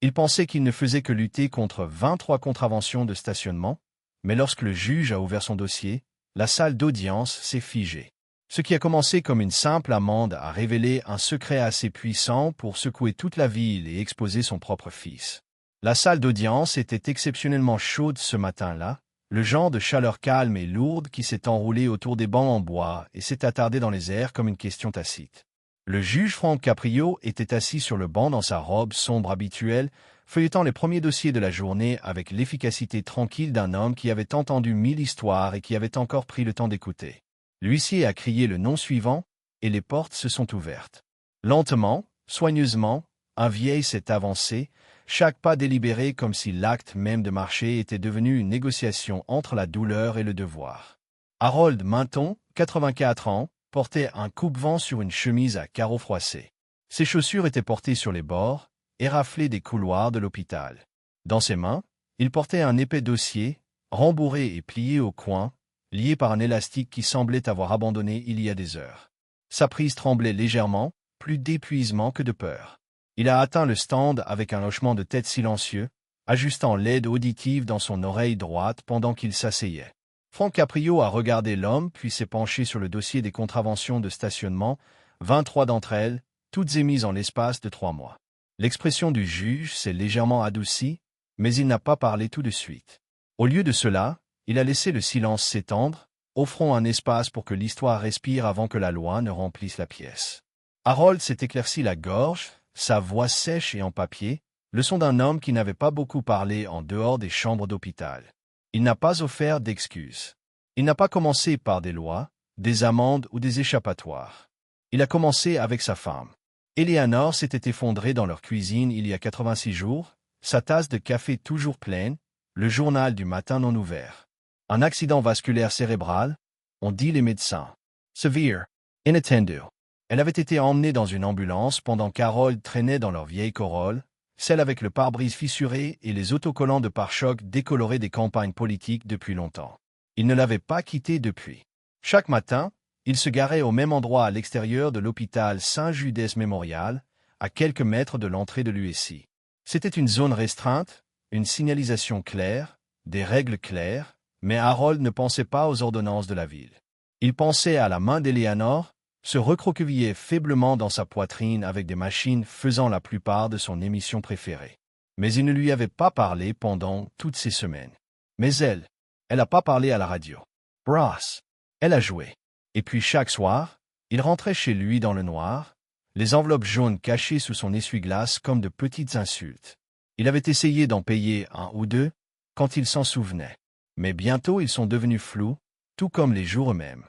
Il pensait qu'il ne faisait que lutter contre 23 contraventions de stationnement, mais lorsque le juge a ouvert son dossier, la salle d'audience s'est figée. Ce qui a commencé comme une simple amende a révélé un secret assez puissant pour secouer toute la ville et exposer son propre fils. La salle d'audience était exceptionnellement chaude ce matin-là, le genre de chaleur calme et lourde qui s'est enroulée autour des bancs en bois et s'est attardée dans les airs comme une question tacite. Le juge Frank Caprio était assis sur le banc dans sa robe sombre habituelle, feuilletant les premiers dossiers de la journée avec l'efficacité tranquille d'un homme qui avait entendu 1000 histoires et qui avait encore pris le temps d'écouter. L'huissier a crié le nom suivant, et les portes se sont ouvertes. Lentement, soigneusement, un vieil s'est avancé, chaque pas délibéré comme si l'acte même de marcher était devenu une négociation entre la douleur et le devoir. Harold Minton, 84 ans, portait un coupe-vent sur une chemise à carreaux froissés. Ses chaussures étaient portées sur les bords, éraflées des couloirs de l'hôpital. Dans ses mains, il portait un épais dossier, rembourré et plié au coin, lié par un élastique qui semblait avoir abandonné il y a des heures. Sa prise tremblait légèrement, plus d'épuisement que de peur. Il a atteint le stand avec un hochement de tête silencieux, ajustant l'aide auditive dans son oreille droite pendant qu'il s'asseyait. Frank Caprio a regardé l'homme puis s'est penché sur le dossier des contraventions de stationnement, 23 d'entre elles, toutes émises en l'espace de 3 mois. L'expression du juge s'est légèrement adoucie, mais il n'a pas parlé tout de suite. Au lieu de cela, il a laissé le silence s'étendre, offrant un espace pour que l'histoire respire avant que la loi ne remplisse la pièce. Harold s'est éclairci la gorge, sa voix sèche et en papier, le son d'un homme qui n'avait pas beaucoup parlé en dehors des chambres d'hôpital. Il n'a pas offert d'excuses. Il n'a pas commencé par des lois, des amendes ou des échappatoires. Il a commencé avec sa femme. Eleanor s'était effondrée dans leur cuisine il y a 86 jours, sa tasse de café toujours pleine, le journal du matin non ouvert. Un accident vasculaire cérébral, ont dit les médecins. Severe, inattendu. Elle avait été emmenée dans une ambulance pendant qu'Harold traînait dans leur vieille Corolle, celle avec le pare-brise fissuré et les autocollants de pare-choc décolorés des campagnes politiques depuis longtemps. Il ne l'avait pas quittée depuis. Chaque matin, il se garait au même endroit à l'extérieur de l'hôpital Saint-Judas Memorial, à quelques mètres de l'entrée de l'USI. C'était une zone restreinte, une signalisation claire, des règles claires, mais Harold ne pensait pas aux ordonnances de la ville. Il pensait à la main d'Eleanor, se recroquevillait faiblement dans sa poitrine avec des machines faisant la plupart de son émission préférée. Mais il ne lui avait pas parlé pendant toutes ces semaines. Mais elle n'a pas parlé à la radio. Brass, elle a joué. Et puis chaque soir, il rentrait chez lui dans le noir, les enveloppes jaunes cachées sous son essuie-glace comme de petites insultes. Il avait essayé d'en payer 1 ou 2, quand il s'en souvenait. Mais bientôt ils sont devenus flous, tout comme les jours eux-mêmes.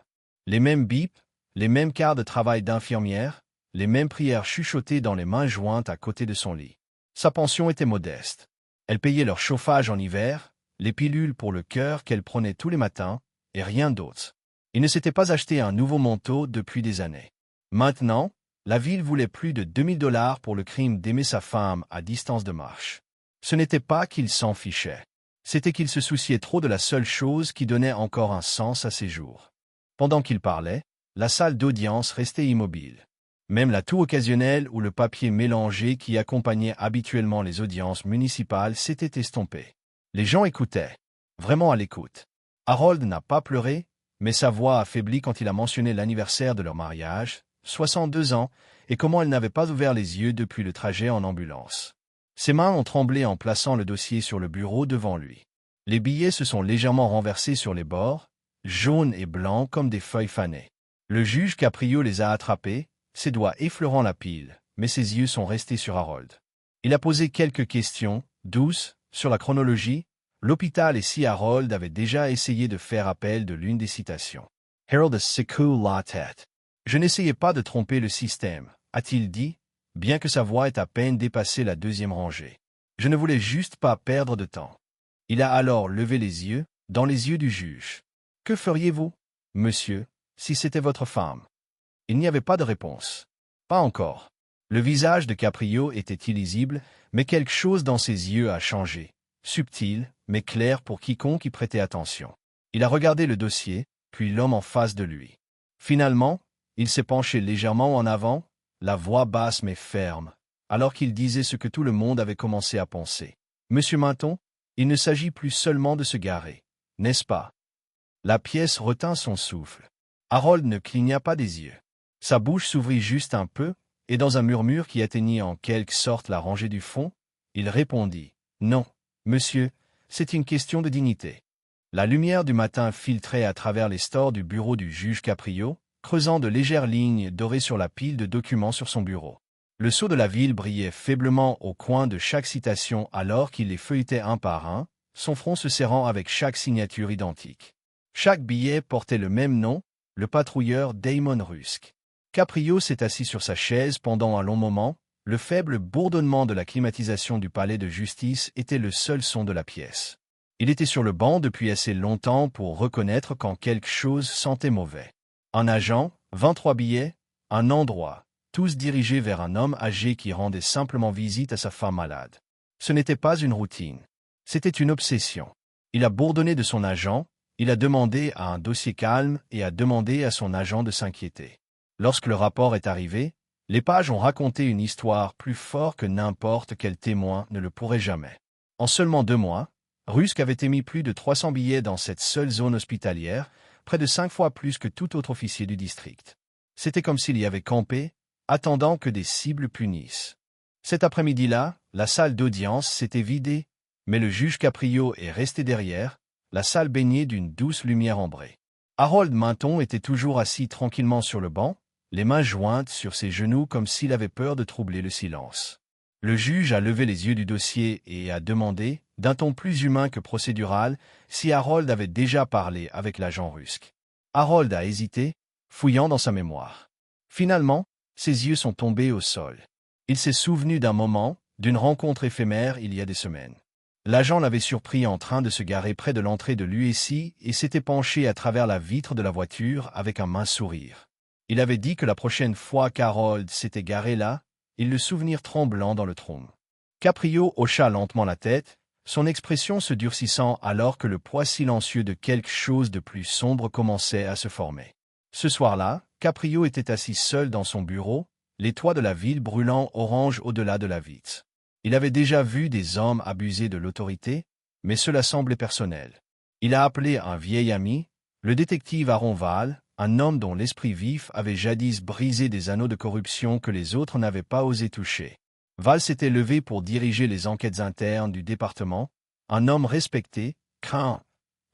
Les mêmes bips, les mêmes quarts de travail d'infirmière, les mêmes prières chuchotées dans les mains jointes à côté de son lit. Sa pension était modeste. Elle payait leur chauffage en hiver, les pilules pour le cœur qu'elle prenait tous les matins, et rien d'autre. Il ne s'était pas acheté un nouveau manteau depuis des années. Maintenant, la ville voulait plus de $2000 pour le crime d'aimer sa femme à distance de marche. Ce n'était pas qu'il s'en fichait. C'était qu'il se souciait trop de la seule chose qui donnait encore un sens à ses jours. Pendant qu'il parlait, la salle d'audience restait immobile. Même la toux occasionnelle ou le papier mélangé qui accompagnait habituellement les audiences municipales s'était estompé. Les gens écoutaient, vraiment à l'écoute. Harold n'a pas pleuré, mais sa voix affaiblit quand il a mentionné l'anniversaire de leur mariage, 62 ans, et comment elle n'avait pas ouvert les yeux depuis le trajet en ambulance. Ses mains ont tremblé en plaçant le dossier sur le bureau devant lui. Les billets se sont légèrement renversés sur les bords, jaunes et blancs comme des feuilles fanées. Le juge Caprio les a attrapés, ses doigts effleurant la pile, mais ses yeux sont restés sur Harold. Il a posé quelques questions, douces, sur la chronologie, l'hôpital et si Harold avait déjà essayé de faire appel de l'une des citations. Harold a secoué la tête. Je n'essayais pas de tromper le système, a-t-il dit, bien que sa voix ait à peine dépassé la 2e rangée. Je ne voulais juste pas perdre de temps. Il a alors levé les yeux, dans les yeux du juge. Que feriez-vous, monsieur, si c'était votre femme? Il n'y avait pas de réponse. Pas encore. Le visage de Caprio était illisible, mais quelque chose dans ses yeux a changé. Subtil, mais clair pour quiconque y prêtait attention. Il a regardé le dossier, puis l'homme en face de lui. Finalement, il s'est penché légèrement en avant, la voix basse mais ferme. alors qu'il disait ce que tout le monde avait commencé à penser. « Monsieur Minton, il ne s'agit plus seulement de se garer, n'est-ce pas ?» La pièce retint son souffle. Harold ne cligna pas des yeux. Sa bouche s'ouvrit juste un peu, et dans un murmure qui atteignit en quelque sorte la rangée du fond, il répondit « Non, monsieur, c'est une question de dignité. » La lumière du matin filtrait à travers les stores du bureau du juge Caprio, creusant de légères lignes dorées sur la pile de documents sur son bureau. Le sceau de la ville brillait faiblement au coin de chaque citation alors qu'il les feuilletait un par un, son front se serrant avec chaque signature identique. Chaque billet portait le même nom, le patrouilleur Damon Rusk. Caprio s'est assis sur sa chaise pendant un long moment, le faible bourdonnement de la climatisation du palais de justice était le seul son de la pièce. Il était sur le banc depuis assez longtemps pour reconnaître quand quelque chose sentait mauvais. Un agent, 23 billets, un endroit, tous dirigés vers un homme âgé qui rendait simplement visite à sa femme malade. Ce n'était pas une routine. C'était une obsession. Il a bourdonné de son agent, il a demandé à un dossier calme et a demandé à son agent de s'inquiéter. Lorsque le rapport est arrivé, les pages ont raconté une histoire plus forte que n'importe quel témoin ne le pourrait jamais. En seulement 2 mois, Rusk avait émis plus de 300 billets dans cette seule zone hospitalière, près de 5 fois plus que tout autre officier du district. C'était comme s'il y avait campé, attendant que des cibles punissent. Cet après-midi-là, la salle d'audience s'était vidée, mais le juge Caprio est resté derrière, la salle baignée d'une douce lumière ambrée. Harold Minton était toujours assis tranquillement sur le banc, les mains jointes sur ses genoux comme s'il avait peur de troubler le silence. Le juge a levé les yeux du dossier et a demandé, d'un ton plus humain que procédural, si Harold avait déjà parlé avec l'agent Rusk. Harold a hésité, fouillant dans sa mémoire. Finalement, ses yeux sont tombés au sol. Il s'est souvenu d'un moment, d'une rencontre éphémère il y a des semaines. L'agent l'avait surpris en train de se garer près de l'entrée de l'USI et s'était penché à travers la vitre de la voiture avec un mince sourire. Il avait dit que la prochaine fois qu'Harold s'était garé là, il le souvenir tremblant dans le tronc. Caprio hocha lentement la tête, son expression se durcissant alors que le poids silencieux de quelque chose de plus sombre commençait à se former. Ce soir-là, Caprio était assis seul dans son bureau, les toits de la ville brûlant orange au-delà de la vitre. Il avait déjà vu des hommes abuser de l'autorité, mais cela semblait personnel. Il a appelé un vieil ami, le détective Aaron Val, un homme dont l'esprit vif avait jadis brisé des anneaux de corruption que les autres n'avaient pas osé toucher. Val s'était levé pour diriger les enquêtes internes du département, un homme respecté, craint,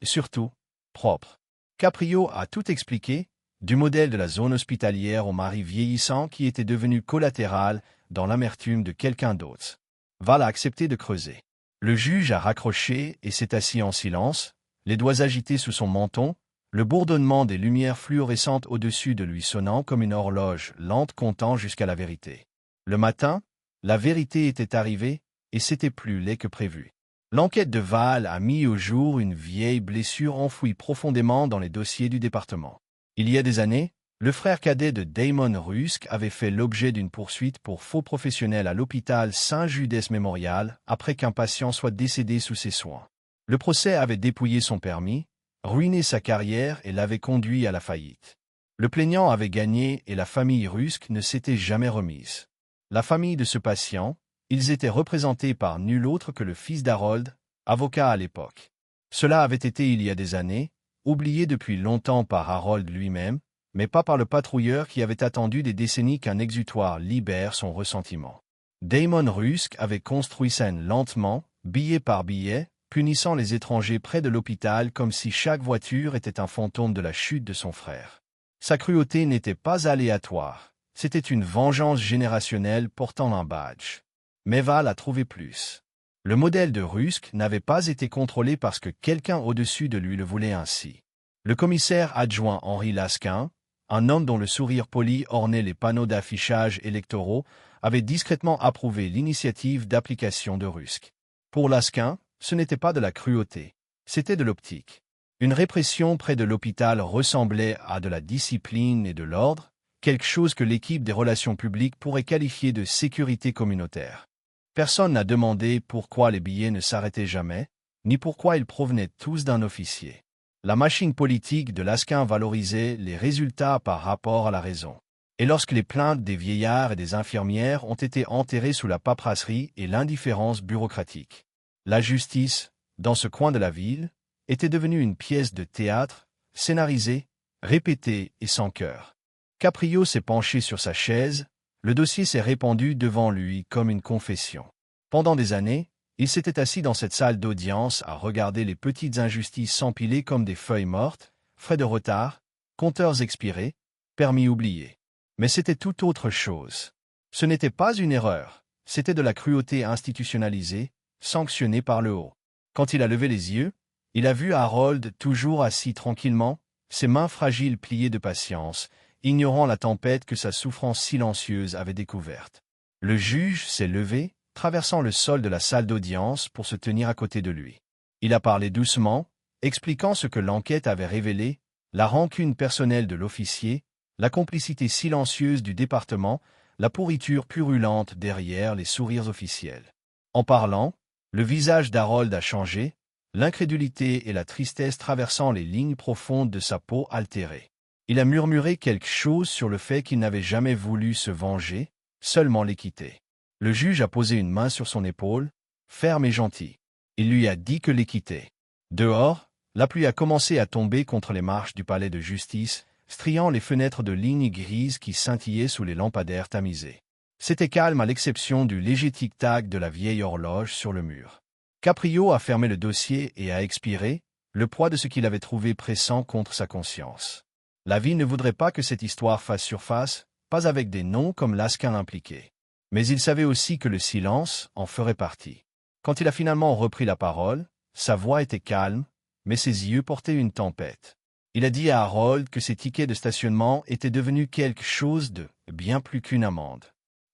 et surtout, propre. Caprio a tout expliqué, du modèle de la zone hospitalière au mari vieillissant qui était devenu collatéral dans l'amertume de quelqu'un d'autre. Val a accepté de creuser. Le juge a raccroché et s'est assis en silence, les doigts agités sous son menton, le bourdonnement des lumières fluorescentes au-dessus de lui sonnant comme une horloge lente comptant jusqu'à la vérité. Le matin, la vérité était arrivée, et c'était plus laid que prévu. L'enquête de Val a mis au jour une vieille blessure enfouie profondément dans les dossiers du département. Il y a des années, le frère cadet de Damon Rusk avait fait l'objet d'une poursuite pour faux professionnel à l'hôpital Saint-Judas Memorial après qu'un patient soit décédé sous ses soins. Le procès avait dépouillé son permis, ruiné sa carrière et l'avait conduit à la faillite. Le plaignant avait gagné et la famille Rusk ne s'était jamais remise. La famille de ce patient, ils étaient représentés par nul autre que le fils d'Harold, avocat à l'époque. Cela avait été il y a des années, oublié depuis longtemps par Harold lui-même, mais pas par le patrouilleur qui avait attendu des décennies qu'un exutoire libère son ressentiment. Damon Rusk avait construit scène lentement, billet par billet, punissant les étrangers près de l'hôpital comme si chaque voiture était un fantôme de la chute de son frère. Sa cruauté n'était pas aléatoire, c'était une vengeance générationnelle portant un badge. Mais Val a trouvé plus. Le modèle de Rusk n'avait pas été contrôlé parce que quelqu'un au-dessus de lui le voulait ainsi. Le commissaire adjoint Henri Lasquin, un homme dont le sourire poli ornait les panneaux d'affichage électoraux, avait discrètement approuvé l'initiative d'application de Rusk. Pour Lasquin, ce n'était pas de la cruauté, c'était de l'optique. Une répression près de l'hôpital ressemblait à de la discipline et de l'ordre, quelque chose que l'équipe des relations publiques pourrait qualifier de sécurité communautaire. Personne n'a demandé pourquoi les billets ne s'arrêtaient jamais, ni pourquoi ils provenaient tous d'un officier. La machine politique de Lasquin valorisait les résultats par rapport à la raison. Et lorsque les plaintes des vieillards et des infirmières ont été enterrées sous la paperasserie et l'indifférence bureaucratique, la justice, dans ce coin de la ville, était devenue une pièce de théâtre, scénarisée, répétée et sans cœur. Caprio s'est penché sur sa chaise, le dossier s'est répandu devant lui comme une confession. Pendant des années, il s'était assis dans cette salle d'audience à regarder les petites injustices s'empiler comme des feuilles mortes, frais de retard, compteurs expirés, permis oubliés. Mais c'était tout autre chose. Ce n'était pas une erreur, c'était de la cruauté institutionnalisée, sanctionnée par le haut. Quand il a levé les yeux, il a vu Harold toujours assis tranquillement, ses mains fragiles pliées de patience, ignorant la tempête que sa souffrance silencieuse avait découverte. Le juge s'est levé, traversant le sol de la salle d'audience pour se tenir à côté de lui. Il a parlé doucement, expliquant ce que l'enquête avait révélé, la rancune personnelle de l'officier, la complicité silencieuse du département, la pourriture purulente derrière les sourires officiels. En parlant, le visage d'Harold a changé, l'incrédulité et la tristesse traversant les lignes profondes de sa peau altérée. Il a murmuré quelque chose sur le fait qu'il n'avait jamais voulu se venger, seulement l'équité. Le juge a posé une main sur son épaule, ferme et gentil. Il lui a dit que l'équité. Dehors, la pluie a commencé à tomber contre les marches du palais de justice, striant les fenêtres de lignes grises qui scintillaient sous les lampadaires tamisés. C'était calme à l'exception du léger tic-tac de la vieille horloge sur le mur. Caprio a fermé le dossier et a expiré, le poids de ce qu'il avait trouvé pressant contre sa conscience. La vie ne voudrait pas que cette histoire fasse surface, pas avec des noms comme Laskin impliqués. Mais il savait aussi que le silence en ferait partie. Quand il a finalement repris la parole, sa voix était calme, mais ses yeux portaient une tempête. Il a dit à Harold que ses tickets de stationnement étaient devenus quelque chose de bien plus qu'une amende.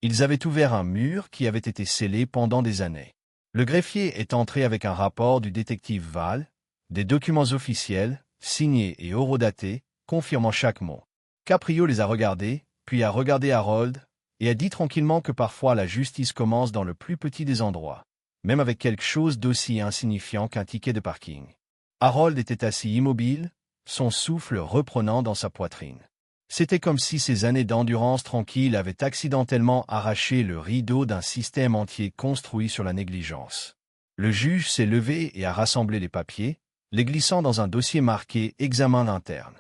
Ils avaient ouvert un mur qui avait été scellé pendant des années. Le greffier est entré avec un rapport du détective Val, des documents officiels, signés et horodatés, confirmant chaque mot. Caprio les a regardés, puis a regardé Harold, et a dit tranquillement que parfois la justice commence dans le plus petit des endroits, même avec quelque chose d'aussi insignifiant qu'un ticket de parking. Harold était assis immobile, son souffle reprenant dans sa poitrine. C'était comme si ces années d'endurance tranquille avaient accidentellement arraché le rideau d'un système entier construit sur la négligence. Le juge s'est levé et a rassemblé les papiers, les glissant dans un dossier marqué « Examen interne ».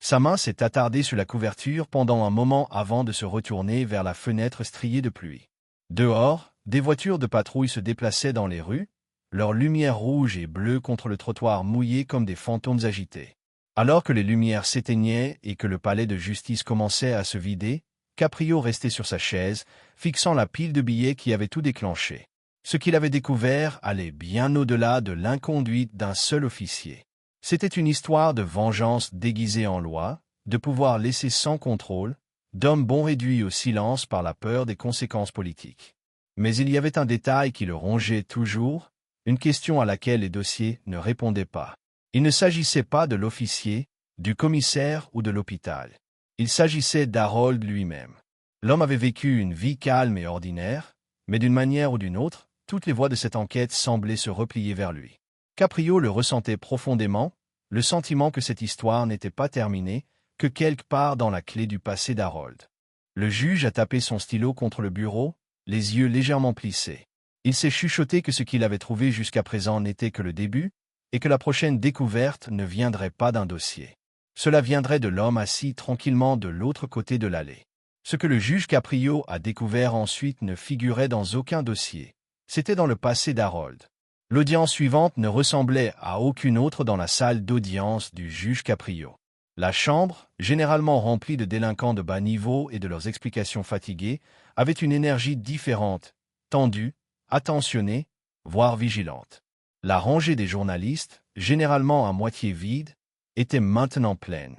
Sa main s'est attardée sur la couverture pendant un moment avant de se retourner vers la fenêtre striée de pluie. Dehors, des voitures de patrouille se déplaçaient dans les rues, leurs lumières rouges et bleues contre le trottoir mouillé comme des fantômes agités. Alors que les lumières s'éteignaient et que le palais de justice commençait à se vider, Caprio restait sur sa chaise, fixant la pile de billets qui avait tout déclenché. Ce qu'il avait découvert allait bien au-delà de l'inconduite d'un seul officier. C'était une histoire de vengeance déguisée en loi, de pouvoir laissé sans contrôle, d'hommes bons réduits au silence par la peur des conséquences politiques. Mais il y avait un détail qui le rongeait toujours, une question à laquelle les dossiers ne répondaient pas. Il ne s'agissait pas de l'officier, du commissaire ou de l'hôpital. Il s'agissait d'Harold lui-même. L'homme avait vécu une vie calme et ordinaire, mais d'une manière ou d'une autre, toutes les voies de cette enquête semblaient se replier vers lui. Caprio le ressentait profondément, le sentiment que cette histoire n'était pas terminée, que quelque part dans la clé du passé d'Harold. Le juge a tapé son stylo contre le bureau, les yeux légèrement plissés. Il s'est chuchoté que ce qu'il avait trouvé jusqu'à présent n'était que le début, et que la prochaine découverte ne viendrait pas d'un dossier. Cela viendrait de l'homme assis tranquillement de l'autre côté de l'allée. Ce que le juge Caprio a découvert ensuite ne figurait dans aucun dossier. C'était dans le passé d'Harold. L'audience suivante ne ressemblait à aucune autre dans la salle d'audience du juge Caprio. La chambre, généralement remplie de délinquants de bas niveau et de leurs explications fatiguées, avait une énergie différente, tendue, attentionnée, voire vigilante. La rangée des journalistes, généralement à moitié vide, était maintenant pleine.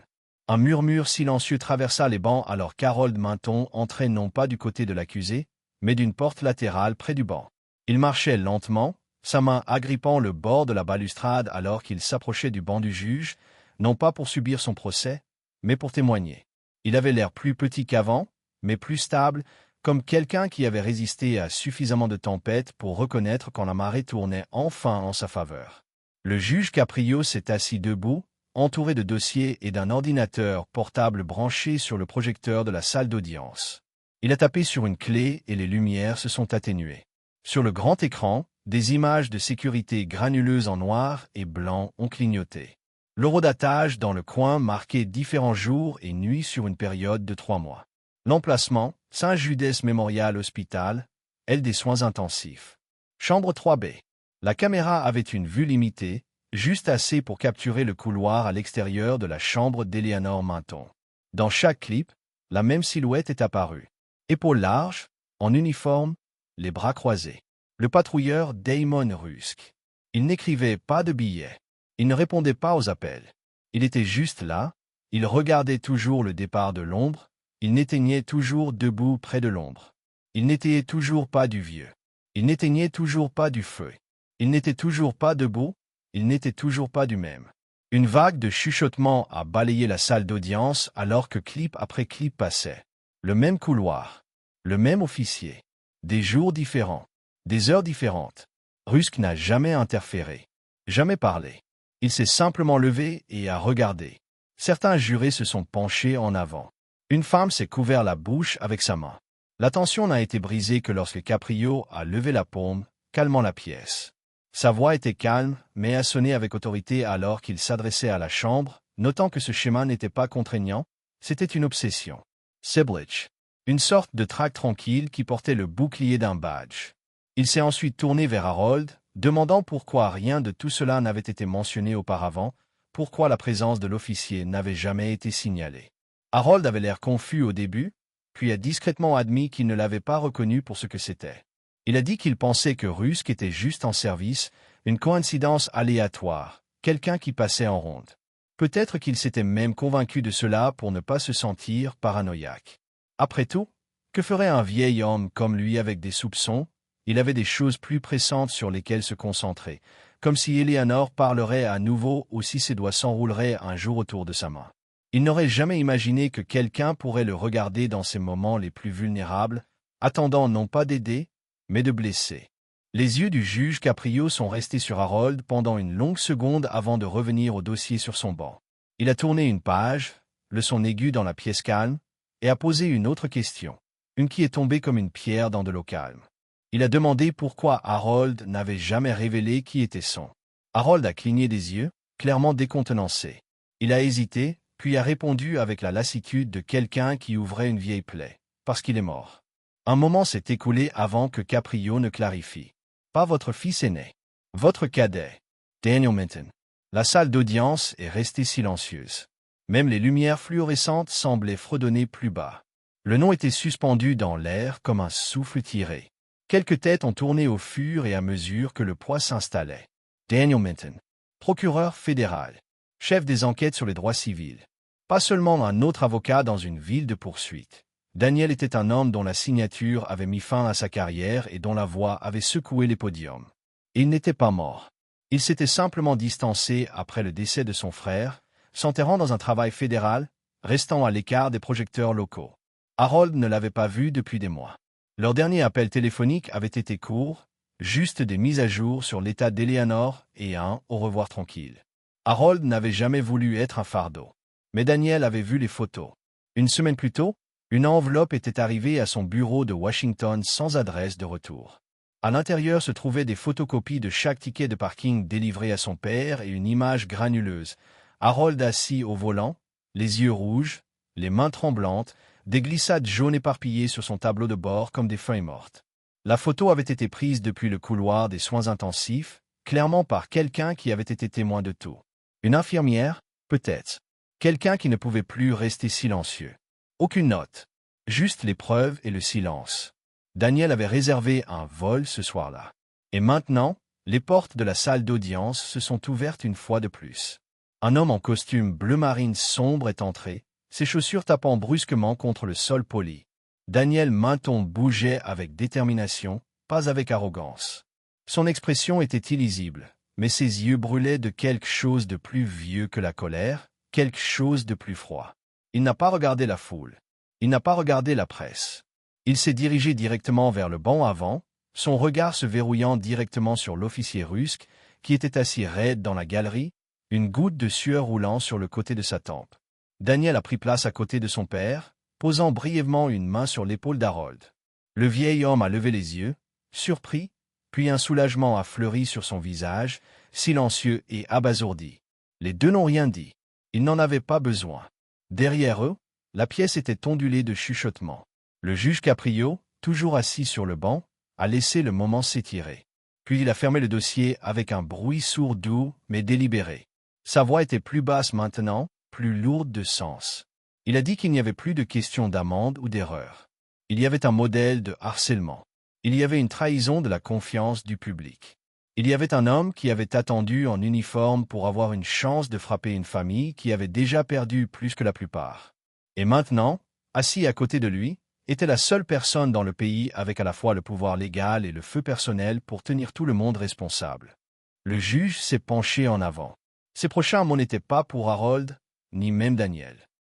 Un murmure silencieux traversa les bancs alors qu'Harold Minton entrait non pas du côté de l'accusé, mais d'une porte latérale près du banc. Il marchait lentement, sa main agrippant le bord de la balustrade alors qu'il s'approchait du banc du juge, non pas pour subir son procès, mais pour témoigner. Il avait l'air plus petit qu'avant, mais plus stable, comme quelqu'un qui avait résisté à suffisamment de tempêtes pour reconnaître quand la marée tournait enfin en sa faveur. Le juge Caprio s'est assis debout, entouré de dossiers et d'un ordinateur portable branché sur le projecteur de la salle d'audience. Il a tapé sur une clé et les lumières se sont atténuées. Sur le grand écran, des images de sécurité granuleuses en noir et blanc ont clignoté. L'horodatage dans le coin marquait différents jours et nuits sur une période de 3 mois. L'emplacement, Saint-Judas Memorial Hospital, aile des soins intensifs. Chambre 3B. La caméra avait une vue limitée, juste assez pour capturer le couloir à l'extérieur de la chambre d'Eleanor Minton. Dans chaque clip, la même silhouette est apparue. Épaules larges, en uniforme, les bras croisés. Le patrouilleur Damon Rusk. Il n'écrivait pas de billets. Il ne répondait pas aux appels. Il était juste là, il regardait toujours le départ de l'ombre, il n'éteignait toujours debout près de l'ombre. Il n'éteignait toujours pas du vieux. Il n'éteignait toujours pas du feu. Il n'était toujours pas debout, il n'était toujours pas du même. Une vague de chuchotements a balayé la salle d'audience alors que clip après clip passait. Le même couloir, le même officier, des jours différents, des heures différentes. Rusk n'a jamais interféré, jamais parlé. Il s'est simplement levé et a regardé. Certains jurés se sont penchés en avant. Une femme s'est couvert la bouche avec sa main. La tension n'a été brisée que lorsque Caprio a levé la paume, calmant la pièce. Sa voix était calme, mais a sonné avec autorité alors qu'il s'adressait à la chambre, notant que ce schéma n'était pas contraignant, c'était une obsession. Siblich. Une sorte de traque tranquille qui portait le bouclier d'un badge. Il s'est ensuite tourné vers Harold, demandant pourquoi rien de tout cela n'avait été mentionné auparavant, pourquoi la présence de l'officier n'avait jamais été signalée. Harold avait l'air confus au début, puis a discrètement admis qu'il ne l'avait pas reconnu pour ce que c'était. Il a dit qu'il pensait que Rusk était juste en service, une coïncidence aléatoire, quelqu'un qui passait en ronde. Peut-être qu'il s'était même convaincu de cela pour ne pas se sentir paranoïaque. Après tout, que ferait un vieil homme comme lui avec des soupçons? Il avait des choses plus pressantes sur lesquelles se concentrer, comme si Eleanor parlerait à nouveau ou si ses doigts s'enrouleraient un jour autour de sa main. Il n'aurait jamais imaginé que quelqu'un pourrait le regarder dans ses moments les plus vulnérables, attendant non pas d'aider, mais de blesser. Les yeux du juge Caprio sont restés sur Harold pendant une longue seconde avant de revenir au dossier sur son banc. Il a tourné une page, le son aigu dans la pièce calme, et a posé une autre question, une qui est tombée comme une pierre dans de l'eau calme. Il a demandé pourquoi Harold n'avait jamais révélé qui était son. Harold a cligné des yeux, clairement décontenancé. Il a hésité, puis a répondu avec la lassitude de quelqu'un qui ouvrait une vieille plaie, parce qu'il est mort. Un moment s'est écoulé avant que Caprio ne clarifie. Pas votre fils aîné. Votre cadet. Daniel Minton. La salle d'audience est restée silencieuse. Même les lumières fluorescentes semblaient fredonner plus bas. Le nom était suspendu dans l'air comme un souffle tiré. Quelques têtes ont tourné au fur et à mesure que le poids s'installait. Daniel Minton. Procureur fédéral. Chef des enquêtes sur les droits civils. Pas seulement un autre avocat dans une ville de poursuite. Daniel était un homme dont la signature avait mis fin à sa carrière et dont la voix avait secoué les podiums. Il n'était pas mort. Il s'était simplement distancé après le décès de son frère, s'enterrant dans un travail fédéral, restant à l'écart des projecteurs locaux. Harold ne l'avait pas vu depuis des mois. Leur dernier appel téléphonique avait été court, juste des mises à jour sur l'état d'Eleanor et un « au revoir tranquille ». Harold n'avait jamais voulu être un fardeau. Mais Daniel avait vu les photos. Une semaine plus tôt, une enveloppe était arrivée à son bureau de Washington sans adresse de retour. À l'intérieur se trouvaient des photocopies de chaque ticket de parking délivré à son père et une image granuleuse. Harold assis au volant, les yeux rouges, les mains tremblantes, des glissades jaunes éparpillées sur son tableau de bord comme des feuilles mortes. La photo avait été prise depuis le couloir des soins intensifs, clairement par quelqu'un qui avait été témoin de tout. Une infirmière, peut-être. Quelqu'un qui ne pouvait plus rester silencieux. Aucune note. Juste les preuves et le silence. Daniel avait réservé un vol ce soir-là. Et maintenant, les portes de la salle d'audience se sont ouvertes une fois de plus. Un homme en costume bleu marine sombre est entré, ses chaussures tapant brusquement contre le sol poli. Daniel Minton bougeait avec détermination, pas avec arrogance. Son expression était illisible, mais ses yeux brûlaient de quelque chose de plus vieux que la colère, quelque chose de plus froid. Il n'a pas regardé la foule. Il n'a pas regardé la presse. Il s'est dirigé directement vers le banc avant, son regard se verrouillant directement sur l'officier Rusk, qui était assis raide dans la galerie, une goutte de sueur roulant sur le côté de sa tempe. Daniel a pris place à côté de son père, posant brièvement une main sur l'épaule d'Harold. Le vieil homme a levé les yeux, surpris, puis un soulagement a fleuri sur son visage, silencieux et abasourdi. Les deux n'ont rien dit. Ils n'en avaient pas besoin. Derrière eux, la pièce était ondulée de chuchotements. Le juge Caprio, toujours assis sur le banc, a laissé le moment s'étirer. Puis il a fermé le dossier avec un bruit sourd doux, mais délibéré. Sa voix était plus basse maintenant, plus lourde de sens. Il a dit qu'il n'y avait plus de question d'amende ou d'erreur. Il y avait un modèle de harcèlement. Il y avait une trahison de la confiance du public. Il y avait un homme qui avait attendu en uniforme pour avoir une chance de frapper une famille qui avait déjà perdu plus que la plupart. Et maintenant, assis à côté de lui, était la seule personne dans le pays avec à la fois le pouvoir légal et le feu personnel pour tenir tout le monde responsable. Le juge s'est penché en avant. Ses prochains mots n'étaient pas pour Harold, ni même Daniel.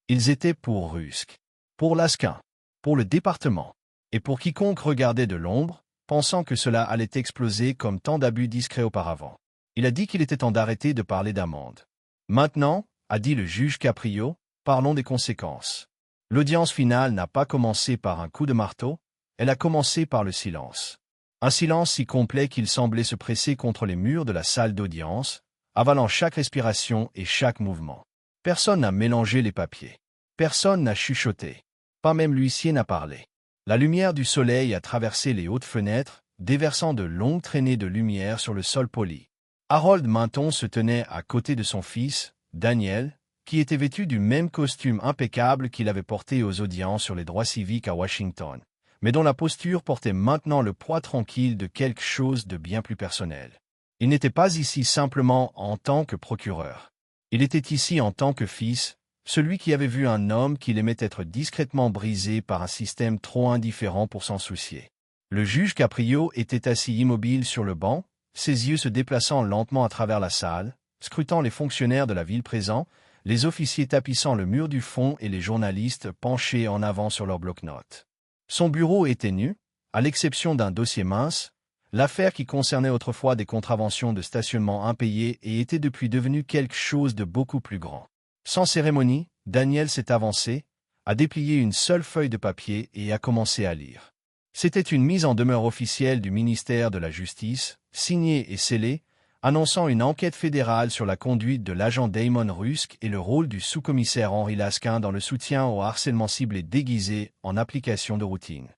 Ils étaient pour Rusk, pour Laskin, pour le département, et pour quiconque regardait de l'ombre, pensant que cela allait exploser comme tant d'abus discrets auparavant. Il a dit qu'il était temps d'arrêter de parler d'amende. Maintenant, a dit le juge Caprio, parlons des conséquences. L'audience finale n'a pas commencé par un coup de marteau, elle a commencé par le silence. Un silence si complet qu'il semblait se presser contre les murs de la salle d'audience, avalant chaque respiration et chaque mouvement. Personne n'a mélangé les papiers. Personne n'a chuchoté. Pas même l'huissier n'a parlé. La lumière du soleil a traversé les hautes fenêtres, déversant de longues traînées de lumière sur le sol poli. Harold Minton se tenait à côté de son fils, Daniel, qui était vêtu du même costume impeccable qu'il avait porté aux audiences sur les droits civiques à Washington, mais dont la posture portait maintenant le poids tranquille de quelque chose de bien plus personnel. Il n'était pas ici simplement en tant que procureur. Il était ici en tant que fils, celui qui avait vu un homme qu'il aimait être discrètement brisé par un système trop indifférent pour s'en soucier. Le juge Caprio était assis immobile sur le banc, ses yeux se déplaçant lentement à travers la salle, scrutant les fonctionnaires de la ville présents, les officiers tapissant le mur du fond et les journalistes penchés en avant sur leurs bloc-notes. Son bureau était nu, à l'exception d'un dossier mince, l'affaire qui concernait autrefois des contraventions de stationnement impayées et était depuis devenue quelque chose de beaucoup plus grand. Sans cérémonie, Daniel s'est avancé, a déplié une seule feuille de papier et a commencé à lire. C'était une mise en demeure officielle du ministère de la Justice, signée et scellée, annonçant une enquête fédérale sur la conduite de l'agent Damon Rusk et le rôle du sous-commissaire Henri Laskin dans le soutien au harcèlement ciblé déguisé en application de routine.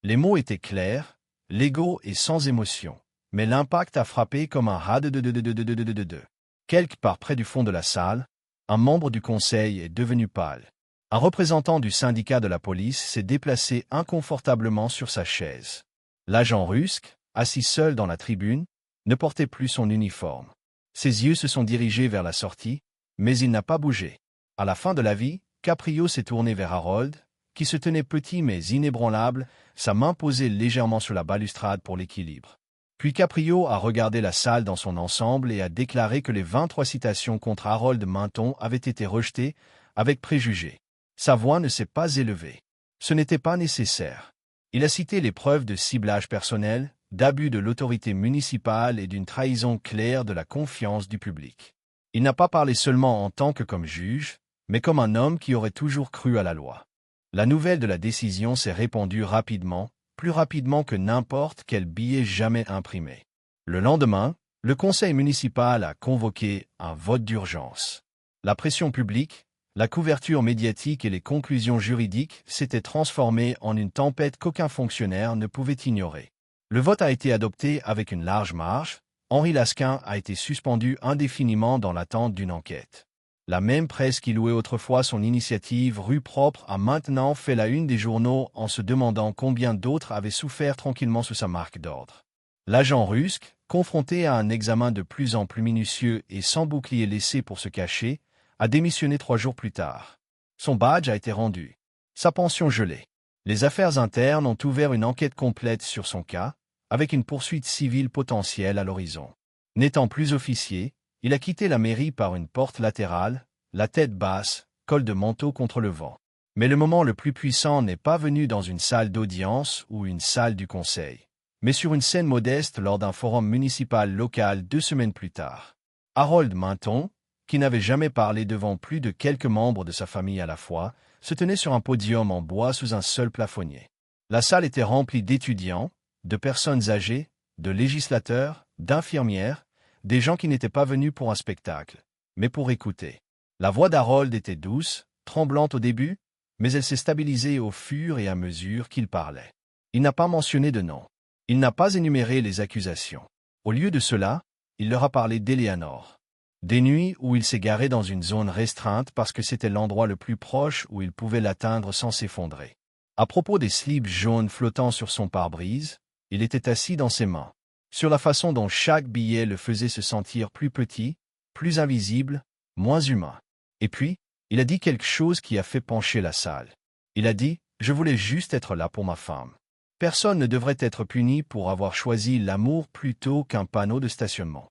Les mots étaient clairs, légaux et sans émotion, mais l'impact a frappé comme un rat de. Quelque part près du fond de la salle, un membre du conseil est devenu pâle. Un représentant du syndicat de la police s'est déplacé inconfortablement sur sa chaise. L'agent Rusk, assis seul dans la tribune, ne portait plus son uniforme. Ses yeux se sont dirigés vers la sortie, mais il n'a pas bougé. À la fin de la vie, Caprio s'est tourné vers Harold, qui se tenait petit mais inébranlable, sa main posée légèrement sur la balustrade pour l'équilibre. Puis Caprio a regardé la salle dans son ensemble et a déclaré que les 23 citations contre Harold Minton avaient été rejetées, avec préjugés. Sa voix ne s'est pas élevée. Ce n'était pas nécessaire. Il a cité les preuves de ciblage personnel, d'abus de l'autorité municipale et d'une trahison claire de la confiance du public. Il n'a pas parlé seulement en tant que comme juge, mais comme un homme qui aurait toujours cru à la loi. La nouvelle de la décision s'est répandue rapidement, plus rapidement que n'importe quel billet jamais imprimé. Le lendemain, le conseil municipal a convoqué un vote d'urgence. La pression publique, la couverture médiatique et les conclusions juridiques s'étaient transformées en une tempête qu'aucun fonctionnaire ne pouvait ignorer. Le vote a été adopté avec une large marge. Henri Laskin a été suspendu indéfiniment dans l'attente d'une enquête. La même presse qui louait autrefois son initiative rue propre a maintenant fait la une des journaux en se demandant combien d'autres avaient souffert tranquillement sous sa marque d'ordre. L'agent Rusk, confronté à un examen de plus en plus minutieux et sans bouclier laissé pour se cacher, a démissionné 3 jours plus tard. Son badge a été rendu. Sa pension gelée. Les affaires internes ont ouvert une enquête complète sur son cas, avec une poursuite civile potentielle à l'horizon. N'étant plus officier, il a quitté la mairie par une porte latérale, la tête basse, col de manteau contre le vent. Mais le moment le plus puissant n'est pas venu dans une salle d'audience ou une salle du conseil, mais sur une scène modeste lors d'un forum municipal local 2 semaines plus tard. Harold Minton, qui n'avait jamais parlé devant plus de quelques membres de sa famille à la fois, se tenait sur un podium en bois sous un seul plafonnier. La salle était remplie d'étudiants, de personnes âgées, de législateurs, d'infirmières, des gens qui n'étaient pas venus pour un spectacle, mais pour écouter. La voix d'Harold était douce, tremblante au début, mais elle s'est stabilisée au fur et à mesure qu'il parlait. Il n'a pas mentionné de nom. Il n'a pas énuméré les accusations. Au lieu de cela, il leur a parlé d'Eleanor. Des nuits où il s'est garé dans une zone restreinte parce que c'était l'endroit le plus proche où il pouvait l'atteindre sans s'effondrer. À propos des slips jaunes flottant sur son pare-brise, il était assis dans ses mains. Sur la façon dont chaque billet le faisait se sentir plus petit, plus invisible, moins humain. Et puis, il a dit quelque chose qui a fait pencher la salle. Il a dit « Je voulais juste être là pour ma femme ». Personne ne devrait être puni pour avoir choisi l'amour plutôt qu'un panneau de stationnement.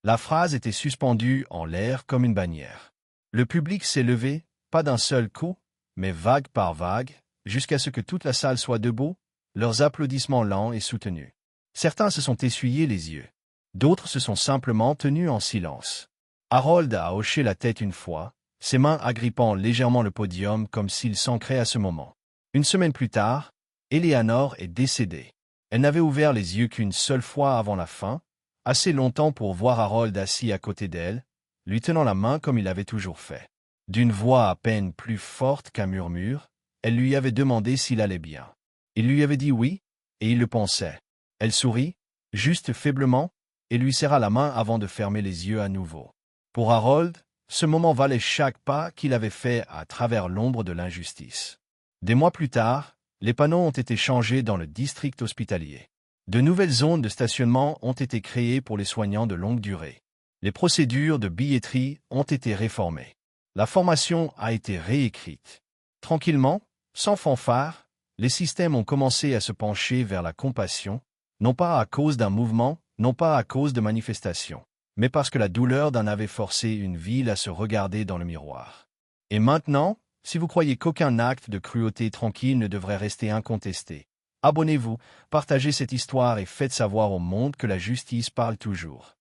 La phrase était suspendue en l'air comme une bannière. Le public s'est levé, pas d'un seul coup, mais vague par vague, jusqu'à ce que toute la salle soit debout, leurs applaudissements lents et soutenus. Certains se sont essuyés les yeux. D'autres se sont simplement tenus en silence. Harold a hoché la tête une fois, ses mains agrippant légèrement le podium comme s'il s'ancrait à ce moment. Une semaine plus tard, Eleanor est décédée. Elle n'avait ouvert les yeux qu'une seule fois avant la fin, assez longtemps pour voir Harold assis à côté d'elle, lui tenant la main comme il avait toujours fait. D'une voix à peine plus forte qu'un murmure, elle lui avait demandé s'il allait bien. Il lui avait dit oui, et il le pensait. Elle sourit, juste faiblement, et lui serra la main avant de fermer les yeux à nouveau. Pour Harold, ce moment valait chaque pas qu'il avait fait à travers l'ombre de l'injustice. Des mois plus tard, les panneaux ont été changés dans le district hospitalier. De nouvelles zones de stationnement ont été créées pour les soignants de longue durée. Les procédures de billetterie ont été réformées. La formation a été réécrite. Tranquillement, sans fanfare, les systèmes ont commencé à se pencher vers la compassion, non pas à cause d'un mouvement, non pas à cause de manifestations, mais parce que la douleur d'en avait forcé une ville à se regarder dans le miroir. Et maintenant, si vous croyez qu'aucun acte de cruauté tranquille ne devrait rester incontesté, abonnez-vous, partagez cette histoire et faites savoir au monde que la justice parle toujours.